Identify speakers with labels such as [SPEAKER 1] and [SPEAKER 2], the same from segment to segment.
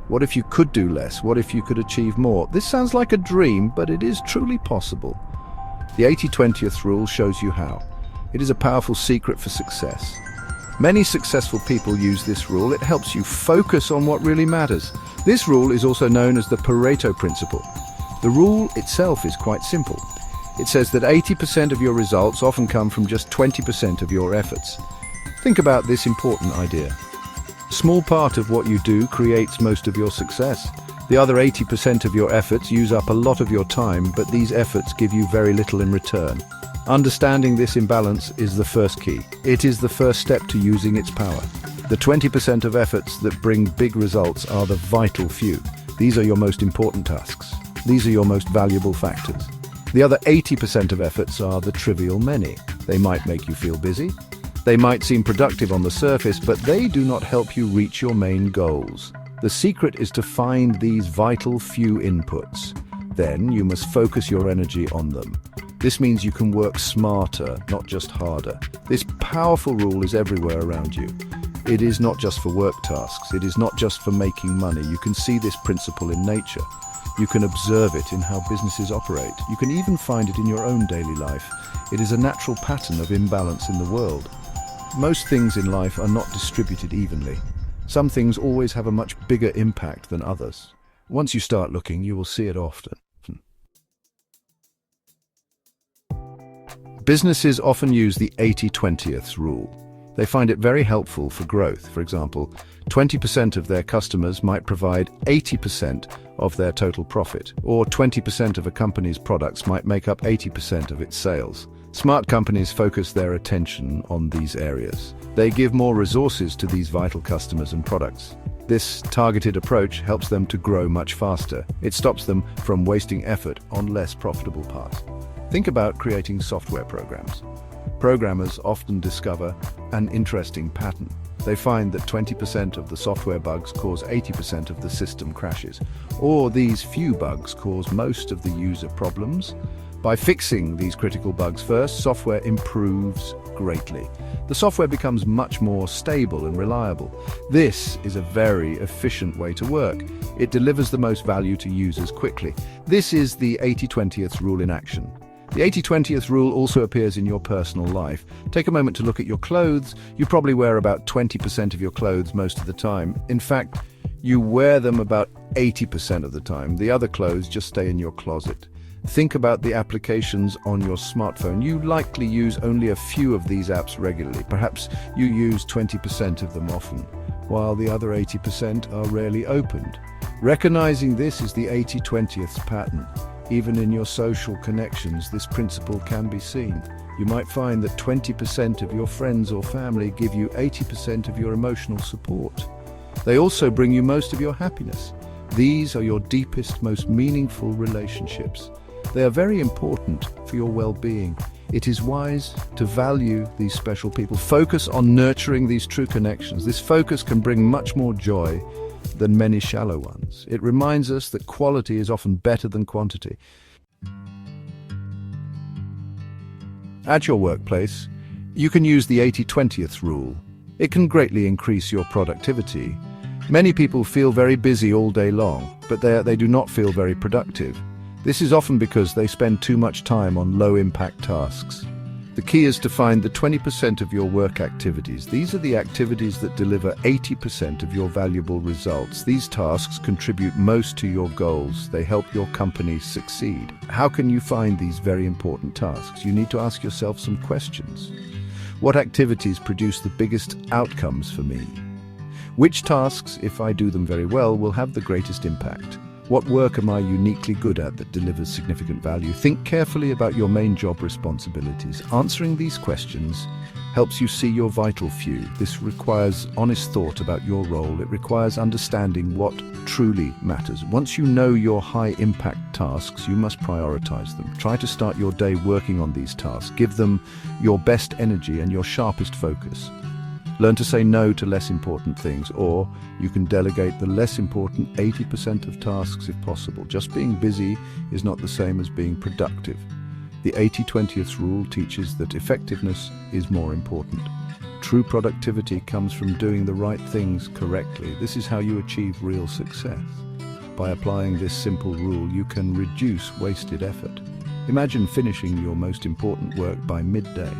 [SPEAKER 1] What if you could do less? What if you could achieve more? This sounds like a dream, but it is truly possible. The 80-20th rule shows you how. It is a powerful secret for success. Many successful people use this rule. It helps you focus on what really matters. This rule is also known as the Pareto principle. The rule itself is quite simple. It says that 80% of your results often come from just 20% of your efforts. Think about this important idea. A small part of what you do creates most of your success. The other 80% of your efforts use up a lot of your time, but these efforts give you very little in return. Understanding this imbalance is the first key. It is the first step to using its power. The 20% of efforts that bring big results are the vital few. These are your most important tasks. These are your most valuable factors. The other 80% of efforts are the trivial many. They might make you feel busy. They might seem productive on the surface, but they do not help you reach your main goals. The secret is to find these vital few inputs. Then you must focus your energy on them. This means you can work smarter, not just harder. This powerful rule is everywhere around you. It is not just for work tasks. It is not just for making money. You can see this principle in nature. You can observe it in how businesses operate. You can even find it in your own daily life. It is a natural pattern of imbalance in the world. Most things in life are not distributed evenly. Some things always have a much bigger impact than others. Once you start looking, you will see it often. Businesses often use the 80-20th rule. They find it very helpful for growth. For example, 20% of their customers might provide 80% of their total profit, or 20% of a company's products might make up 80% of its sales. Smart companies focus their attention on these areas. They give more resources to these vital customers and products. This targeted approach helps them to grow much faster. It stops them from wasting effort on less profitable paths. Think about creating software programs. Programmers often discover an interesting pattern. They find that 20% of the software bugs cause 80% of the system crashes, or these few bugs cause most of the user problems. By fixing these critical bugs first, software improves greatly. The software becomes much more stable and reliable. This is a very efficient way to work. It delivers the most value to users quickly. This is the 80-20th rule in action. The 80-20th rule also appears in your personal life. Take a moment to look at your clothes. You probably wear about 20% of your clothes most of the time. In fact, you wear them about 80% of the time. The other clothes just stay in your closet. Think about the applications on your smartphone. You likely use only a few of these apps regularly. Perhaps you use 20% of them often, while the other 80% are rarely opened. Recognizing this is the 80-20th pattern. Even in your social connections, this principle can be seen. You might find that 20% of your friends or family give you 80% of your emotional support. They also bring you most of your happiness. These are your deepest, most meaningful relationships. They are very important for your well-being. It is wise to value these special people. Focus on nurturing these true connections. This focus can bring much more joy than many shallow ones. It reminds us that quality is often better than quantity. At your workplace, you can use the 80-20th rule. It can greatly increase your productivity. Many people feel very busy all day long, but they do not feel very productive. This is often because they spend too much time on low-impact tasks. The key is to find the 20% of your work activities. These are the activities that deliver 80% of your valuable results. These tasks contribute most to your goals. They help your company succeed. How can you find these very important tasks? You need to ask yourself some questions. What activities produce the biggest outcomes for me? Which tasks, if I do them very well, will have the greatest impact? What work am I uniquely good at that delivers significant value? Think carefully about your main job responsibilities. Answering these questions helps you see your vital few. This requires honest thought about your role. It requires understanding what truly matters. Once you know your high-impact tasks, you must prioritize them. Try to start your day working on these tasks. Give them your best energy and your sharpest focus. Learn to say no to less important things, or you can delegate the less important 80% of tasks if possible. Just being busy is not the same as being productive. The 80-20th rule teaches that effectiveness is more important. True productivity comes from doing the right things correctly. This is how you achieve real success. By applying this simple rule, you can reduce wasted effort. Imagine finishing your most important work by midday.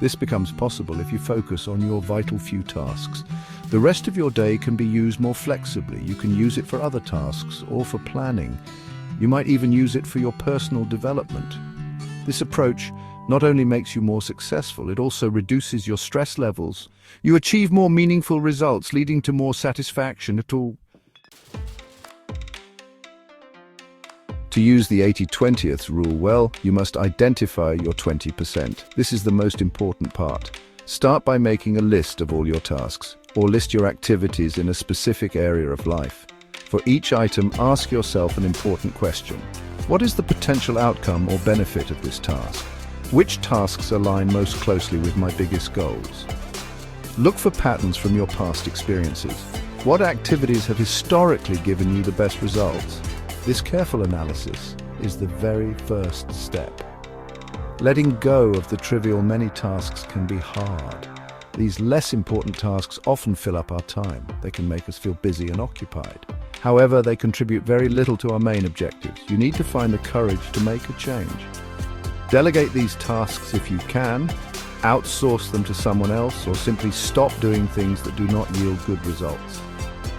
[SPEAKER 1] This becomes possible if you focus on your vital few tasks. The rest of your day can be used more flexibly. You can use it for other tasks or for planning. You might even use it for your personal development. This approach not only makes you more successful, it also reduces your stress levels. You achieve more meaningful results, leading to more satisfaction at all. To use the 80/20th rule well, you must identify your 20%. This is the most important part. Start by making a list of all your tasks, or list your activities in a specific area of life. For each item, ask yourself an important question. What is the potential outcome or benefit of this task? Which tasks align most closely with my biggest goals? Look for patterns from your past experiences. What activities have historically given you the best results? This careful analysis is the very first step. Letting go of the trivial many tasks can be hard. These less important tasks often fill up our time. They can make us feel busy and occupied. However, they contribute very little to our main objectives. You need to find the courage to make a change. Delegate these tasks if you can, outsource them to someone else, or simply stop doing things that do not yield good results.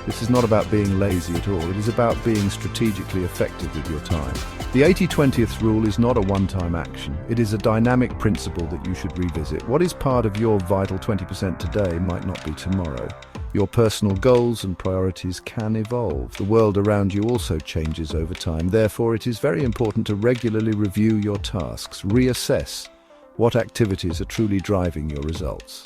[SPEAKER 1] This is not about being lazy at all. It is about being strategically effective with your time. The 80/20th rule is not a one-time action. It is a dynamic principle that you should revisit. What is part of your vital 20% today might not be tomorrow. Your personal goals and priorities can evolve. The world around you also changes over time. Therefore, it is very important to regularly review your tasks, reassess what activities are truly driving your results.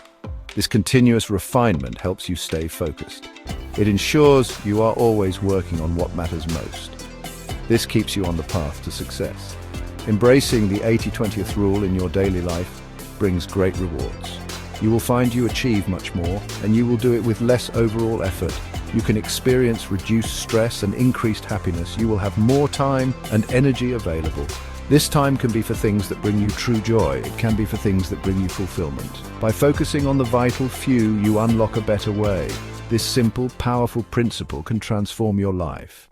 [SPEAKER 1] This continuous refinement helps you stay focused. It ensures you are always working on what matters most. This keeps you on the path to success. Embracing the 80/20th rule in your daily life brings great rewards. You will find you achieve much more, and you will do it with less overall effort. You can experience reduced stress and increased happiness. You will have more time and energy available. This time can be for things that bring you true joy. It can be for things that bring you fulfillment. By focusing on the vital few, you unlock a better way. This simple, powerful principle can transform your life.